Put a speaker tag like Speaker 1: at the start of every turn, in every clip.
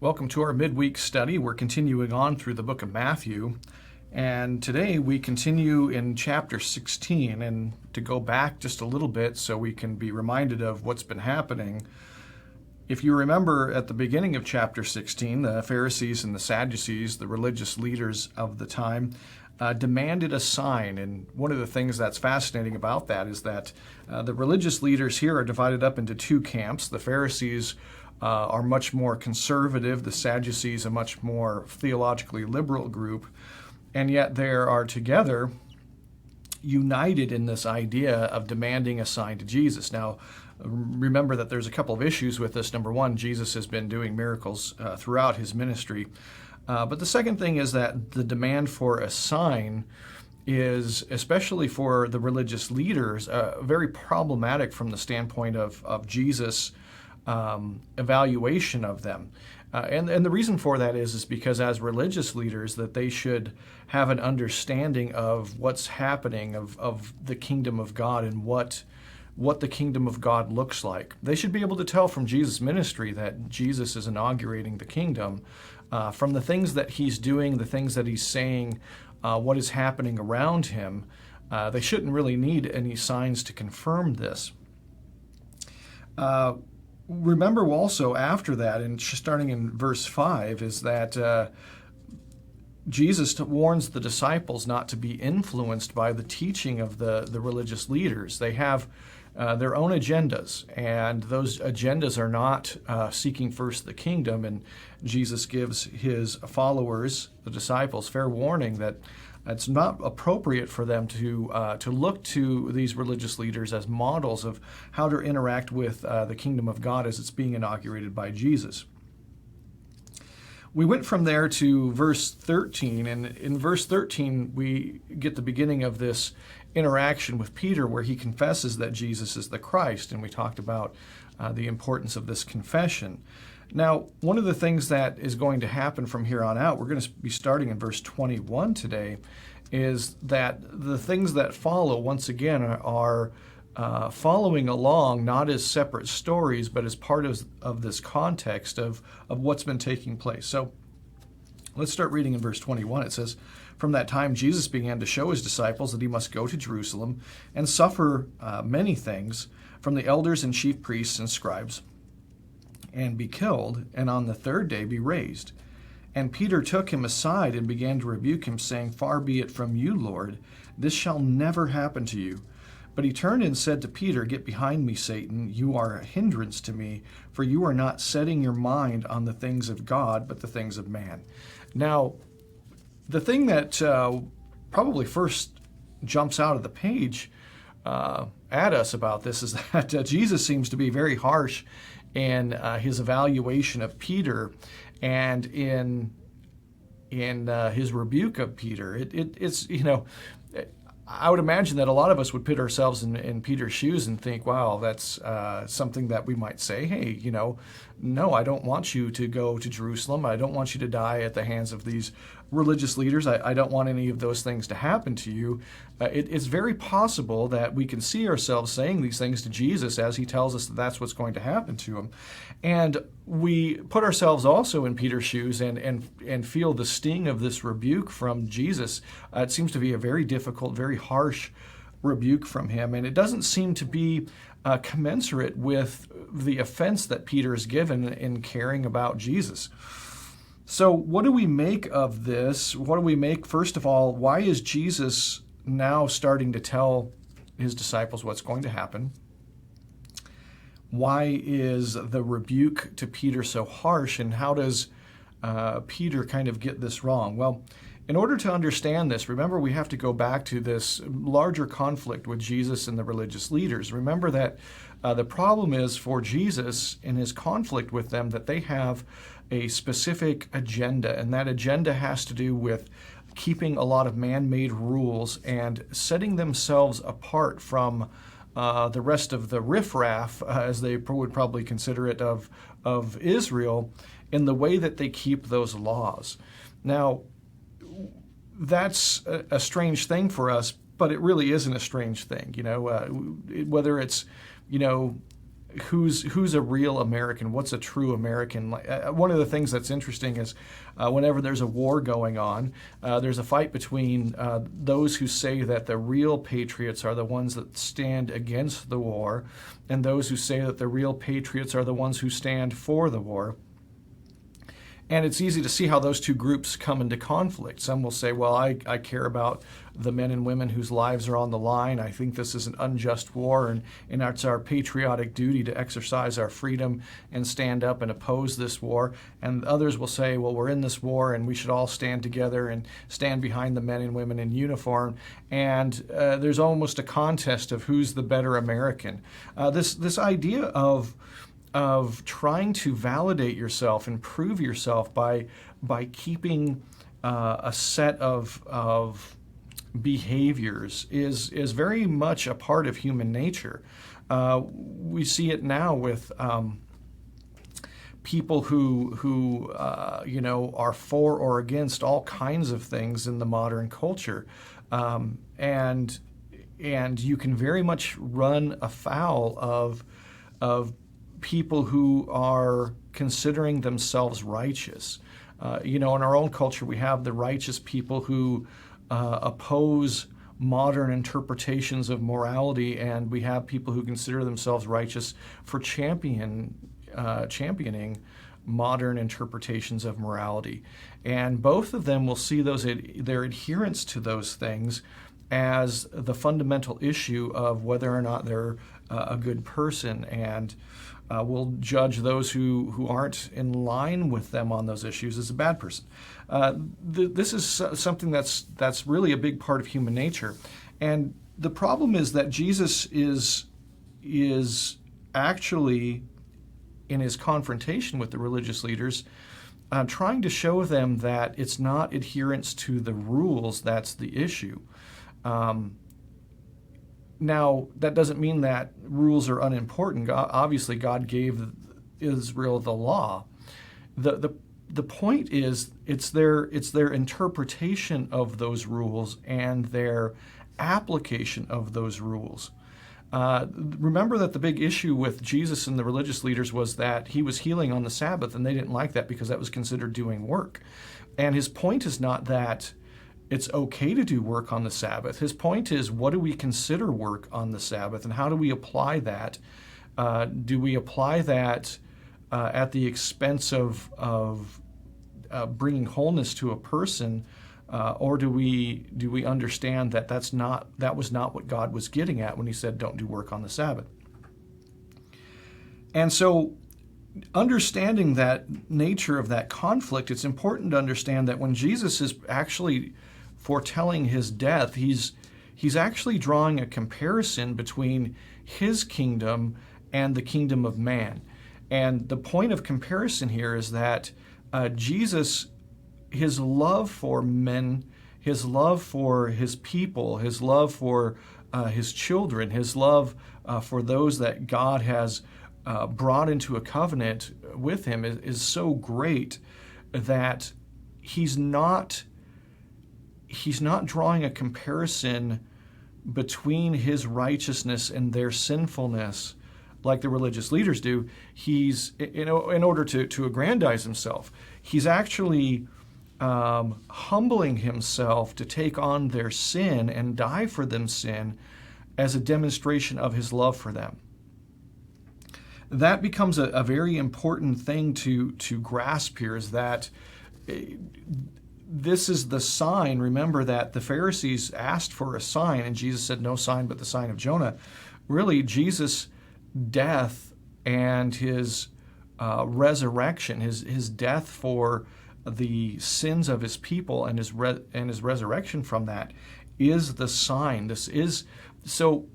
Speaker 1: Welcome to our midweek study. We're continuing on through the book of Matthew, and today we continue in chapter 16. And to go back just a little bit so we can be reminded of what's been happening, if you remember at the beginning of chapter 16, the Pharisees and the Sadducees, the religious leaders of the time, demanded a sign. And one of the things that's fascinating about that is that the religious leaders here are divided up into two camps. The Pharisees are much more conservative. The Sadducees, a much more theologically liberal group. And yet they are together, united in this idea of demanding a sign to Jesus. Now, remember that there's a couple of issues with this. Number one, Jesus has been doing miracles throughout his ministry. But the second thing is that the demand for a sign is, especially for the religious leaders, very problematic from the standpoint of Jesus' evaluation of them. And the reason for that is because as religious leaders that they should have an understanding of what's happening, of the kingdom of God and what the kingdom of God looks like. They should be able to tell from Jesus' ministry that Jesus is inaugurating the kingdom from the things that he's doing, the things that he's saying, what is happening around him. They shouldn't really need any signs to confirm this. Remember also after that, and starting in verse 5, is that Jesus warns the disciples not to be influenced by the teaching of the religious leaders. They have their own agendas, and those agendas are not seeking first the kingdom. And Jesus gives his followers, the disciples, fair warning that it's not appropriate for them to look to these religious leaders as models of how to interact with the kingdom of God as it's being inaugurated by Jesus. We went from there to verse 13, and in verse 13 we get the beginning of this interaction with Peter where he confesses that Jesus is the Christ, and we talked about the importance of this confession. Now, one of the things that is going to happen from here on out, we're going to be starting in verse 21 today, is that the things that follow, once again, are following along, not as separate stories, but as part of this context of what's been taking place. So let's start reading in verse 21. It says, "From that time Jesus began to show his disciples that he must go to Jerusalem and suffer many things from the elders and chief priests and scribes, and be killed, and on the third day be raised. And Peter took him aside and began to rebuke him, saying, 'Far be it from you, Lord, this shall never happen to you.' But he turned and said to Peter, 'Get behind me, Satan. You are a hindrance to me, for you are not setting your mind on the things of God, but the things of man.'" Now, the thing that probably first jumps out of the page at us about this is that Jesus seems to be very harsh in his evaluation of Peter and in his rebuke of Peter. It's I would imagine that a lot of us would put ourselves in Peter's shoes and think, wow, that's something that we might say, hey, no, I don't want you to go to Jerusalem. I don't want you to die at the hands of these religious leaders. I don't want any of those things to happen to you. It's very possible that we can see ourselves saying these things to Jesus as he tells us that that's what's going to happen to him. And we put ourselves also in Peter's shoes and feel the sting of this rebuke from Jesus. It seems to be a very difficult, very harsh rebuke from him, and it doesn't seem to be commensurate with the offense that Peter is given in caring about Jesus. So what do we make of this? What do we make, first of all, why is Jesus now starting to tell his disciples what's going to happen? Why is the rebuke to Peter so harsh, and how does Peter kind of get this wrong? Well, in order to understand this, remember we have to go back to this larger conflict with Jesus and the religious leaders. Remember that the problem is for Jesus in his conflict with them that they have a specific agenda, and that agenda has to do with keeping a lot of man-made rules and setting themselves apart from the rest of the riffraff, as they would probably consider it, of Israel, in the way that they keep those laws. Now, that's a strange thing for us, but it really isn't a strange thing. Whether it's, who's a real American? What's a true American? One of the things that's interesting is whenever there's a war going on, there's a fight between those who say that the real patriots are the ones that stand against the war, and those who say that the real patriots are the ones who stand for the war. And it's easy to see how those two groups come into conflict. Some will say, well, I care about the men and women whose lives are on the line. I think this is an unjust war, and it's our patriotic duty to exercise our freedom and stand up and oppose this war. And others will say, well, we're in this war, and we should all stand together and stand behind the men and women in uniform. And there's almost a contest of who's the better American. This idea of trying to validate yourself and prove yourself by keeping a set of behaviors is very much a part of human nature. We see it now with people who are for or against all kinds of things in the modern culture, and you can very much run afoul of people who are considering themselves righteous. In our own culture, we have the righteous people who oppose modern interpretations of morality, and we have people who consider themselves righteous for championing modern interpretations of morality. And both of them will see their adherence to those things as the fundamental issue of whether or not they're a good person, and will judge those who aren't in line with them on those issues as a bad person. This is something that's really a big part of human nature. And the problem is that Jesus is actually, in his confrontation with the religious leaders, trying to show them that it's not adherence to the rules that's the issue. Now, that doesn't mean that rules are unimportant. Obviously, God gave Israel the law. The point is, it's their interpretation of those rules and their application of those rules. Remember that the big issue with Jesus and the religious leaders was that he was healing on the Sabbath, and they didn't like that because that was considered doing work. And his point is not that it's okay to do work on the Sabbath. His point is, what do we consider work on the Sabbath, and how do we apply that? Do we apply that at the expense of bringing wholeness to a person, or do we understand that that was not what God was getting at when he said, "Don't do work on the Sabbath"? And so, understanding that nature of that conflict, it's important to understand that when Jesus is actually foretelling his death, he's actually drawing a comparison between his kingdom and the kingdom of man. And the point of comparison here is that Jesus, his love for men, his love for his people, his love for his children, his love for those that God has brought into a covenant with him is so great that he's not drawing a comparison between his righteousness and their sinfulness like the religious leaders do. He's, in order to aggrandize himself, he's actually humbling himself to take on their sin and die for them sin as a demonstration of his love for them. That becomes a very important thing to grasp here, is that this is the sign. Remember that the Pharisees asked for a sign, and Jesus said, "No sign but the sign of Jonah." Really, Jesus' death and his resurrection, his death for the sins of his people, and his resurrection from that, is the sign. This is so.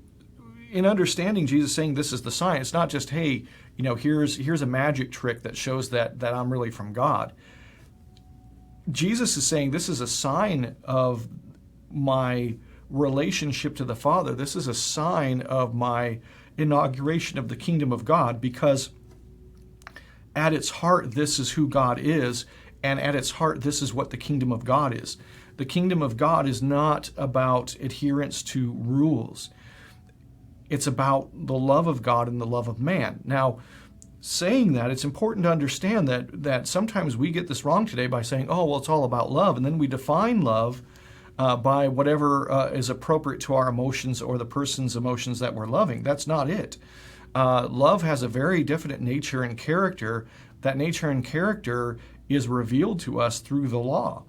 Speaker 1: In understanding Jesus saying this is the sign, it's not just, hey, here's a magic trick that shows that I'm really from God. Jesus is saying this is a sign of my relationship to the Father. This is a sign of my inauguration of the kingdom of God, because at its heart, this is who God is, and at its heart, this is what the kingdom of God is. The kingdom of God is not about adherence to rules. It's about the love of God and the love of man. Now, saying that, it's important to understand that sometimes we get this wrong today by saying, oh, well, it's all about love. And then we define love by whatever is appropriate to our emotions or the person's emotions that we're loving. That's not it. Love has a very definite nature and character. That nature and character is revealed to us through the law.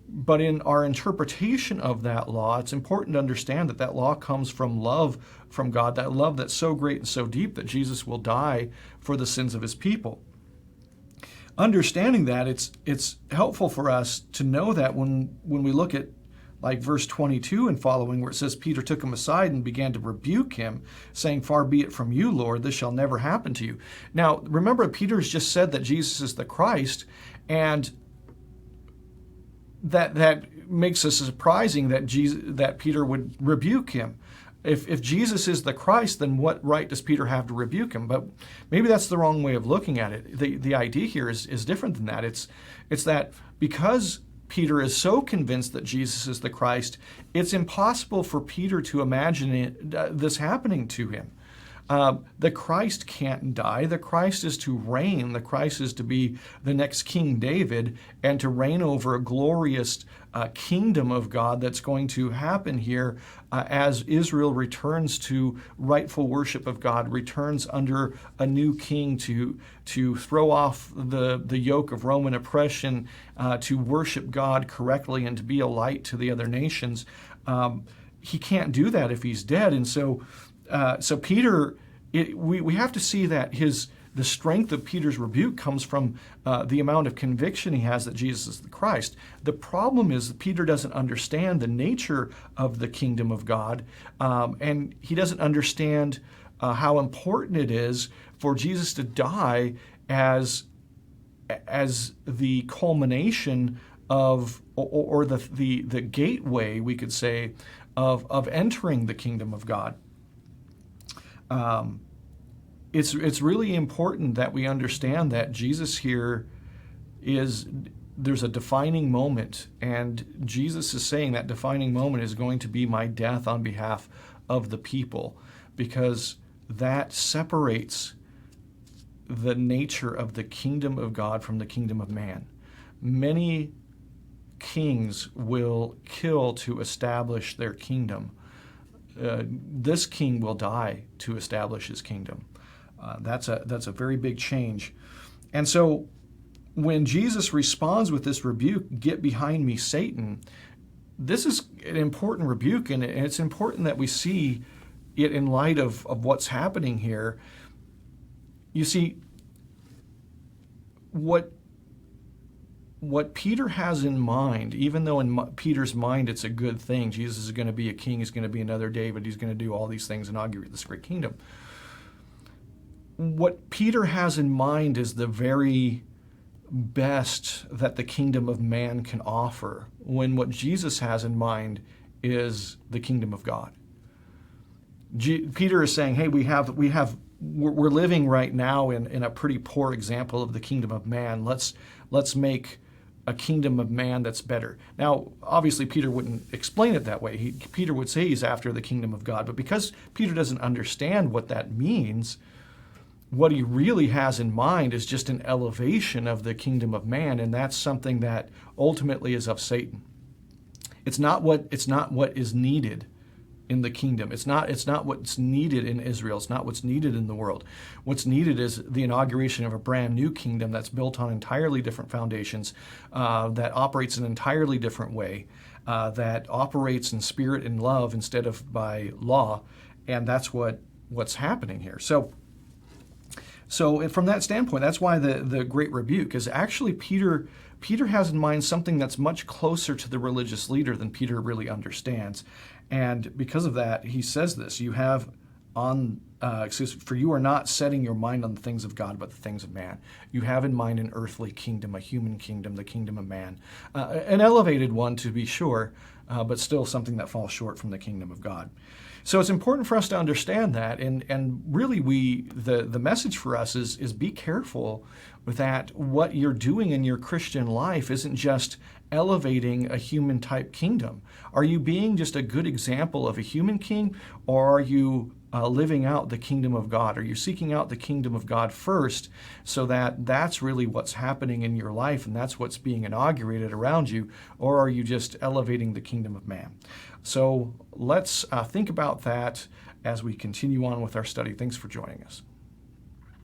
Speaker 1: But in our interpretation of that law, it's important to understand that that law comes from love from God, that love that's so great and so deep that Jesus will die for the sins of his people. Understanding that, it's helpful for us to know that when we look at like verse 22 and following, where it says, Peter took him aside and began to rebuke him, saying, far be it from you, Lord, this shall never happen to you. Now, remember, Peter's just said that Jesus is the Christ, and that makes us surprising that Peter would rebuke him. If Jesus is the Christ, then what right does Peter have to rebuke him? But maybe that's the wrong way of looking at it. The idea here is different than that. It's that because Peter is so convinced that Jesus is the Christ, it's impossible for Peter to imagine this happening to him. The Christ can't die. The Christ is to reign. The Christ is to be the next King David and to reign over a glorious kingdom of God that's going to happen here as Israel returns to rightful worship of God, returns under a new king to throw off the yoke of Roman oppression, to worship God correctly and to be a light to the other nations. He can't do that if he's dead. And so Peter, we have to see that the strength of Peter's rebuke comes from the amount of conviction he has that Jesus is the Christ. The problem is that Peter doesn't understand the nature of the kingdom of God, and he doesn't understand how important it is for Jesus to die as the culmination of, or the gateway, we could say, of entering the kingdom of God. It's really important that we understand that Jesus here there's a defining moment, and Jesus is saying that defining moment is going to be my death on behalf of the people, because that separates the nature of the kingdom of God from the kingdom of man. Many kings will kill to establish their kingdom. This king will die to establish his kingdom. That's a very big change. And so when Jesus responds with this rebuke, get behind me, Satan, this is an important rebuke, and it's important that we see it in light of what's happening here. You see, what Peter has in mind, even though in Peter's mind it's a good thing, Jesus is going to be a king, he's going to be another David, he's going to do all these things, inaugurate this great kingdom. What Peter has in mind is the very best that the kingdom of man can offer, when what Jesus has in mind is the kingdom of God. Peter is saying, hey, we're living right now in a pretty poor example of the kingdom of man. Let's make a kingdom of man that's better. Now, obviously, Peter wouldn't explain it that way. Peter would say he's after the kingdom of God, but because Peter doesn't understand what that means, what he really has in mind is just an elevation of the kingdom of man, and that's something that ultimately is of Satan. It's not what is needed in the kingdom. It's not what's needed in Israel. It's not what's needed in the world. What's needed is the inauguration of a brand new kingdom that's built on entirely different foundations, that operates in an entirely different way, that operates in spirit and love instead of by law, and that's what's happening here. So from that standpoint, that's why the great rebuke is actually Peter has in mind something that's much closer to the religious leader than Peter really understands. And because of that, he says this, for you are not setting your mind on the things of God, but the things of man. You have in mind an earthly kingdom, a human kingdom, the kingdom of man. An elevated one, to be sure, but still something that falls short from the kingdom of God. So it's important for us to understand that, and really the message for us is be careful with that. What you're doing in your Christian life isn't just elevating a human type kingdom. Are you being just a good example of a human king, or are you living out the kingdom of God? Are you seeking out the kingdom of God first, so that that's really what's happening in your life and that's what's being inaugurated around you? Or are you just elevating the kingdom of man? So let's think about that as we continue on with our study. Thanks for joining us.